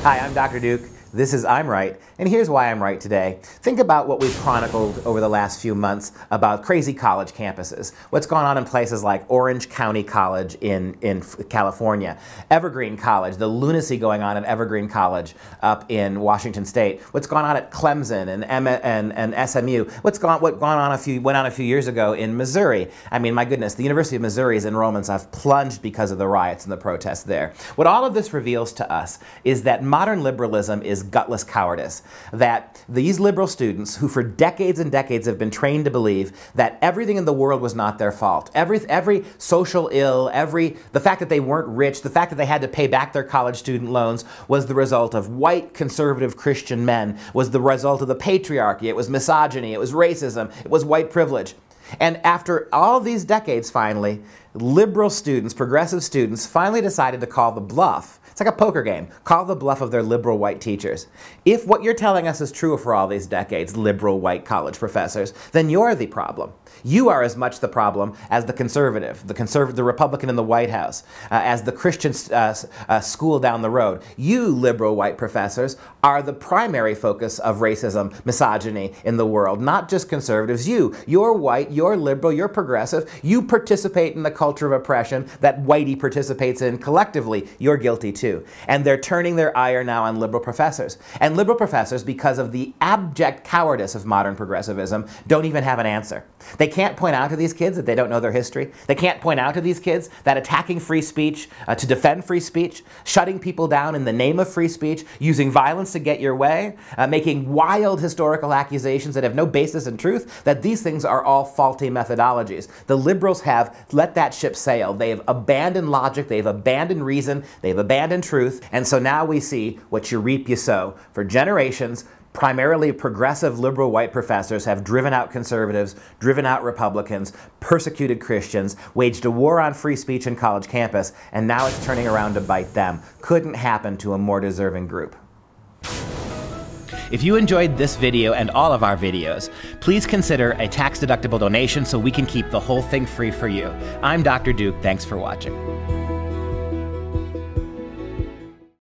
Hi, I'm Dr. Duke. This is I'm Right, and here's why I'm right today. Think about what we've chronicled over the last few months about crazy college campuses. What's gone on in places like Orange County College in California, Evergreen College, the lunacy going on at Evergreen College up in Washington State. What's gone on at Clemson and SMU. What went on a few years ago in Missouri. I mean, my goodness, the University of Missouri's enrollments have plunged because of the riots and the protests there. What all of this reveals to us is that modern liberalism is gutless cowardice. That these liberal students, who for decades and decades have been trained to believe that everything in the world was not their fault, every social ill, the fact that they weren't rich, the fact that they had to pay back their college student loans was the result of white conservative Christian men, was the result of the patriarchy, it was misogyny, it was racism, it was white privilege. And after all these decades, finally, liberal students, progressive students, finally decided to call the bluff. It's like a poker game. Call the bluff of their liberal white teachers. If what you're telling us is true for all these decades, liberal white college professors, then you're the problem. You are as much the problem as the conservative, the Republican in the White House, as the Christian school down the road. You liberal white professors are the primary focus of racism, misogyny in the world, not just conservatives. You're white, you're liberal, you're progressive. You participate in the culture of oppression that whitey participates in collectively. You're guilty too. And they're turning their ire now on liberal professors. And liberal professors, because of the abject cowardice of modern progressivism, don't even have an answer. They can't point out to these kids that they don't know their history. They can't point out to these kids that attacking free speech, to defend free speech, shutting people down in the name of free speech, using violence to get your way, making wild historical accusations that have no basis in truth, that these things are all faulty methodologies. The liberals have let that ship sail. They have abandoned logic, they've abandoned reason, they've abandoned truth, and so now we see what you reap you sow. For generations, primarily progressive liberal white professors have driven out conservatives, driven out Republicans, persecuted Christians, waged a war on free speech in college campus, and now it's turning around to bite them. Couldn't happen to a more deserving group. If you enjoyed this video and all of our videos, please consider a tax-deductible donation so we can keep the whole thing free for you. I'm Dr. Duke. Thanks for watching.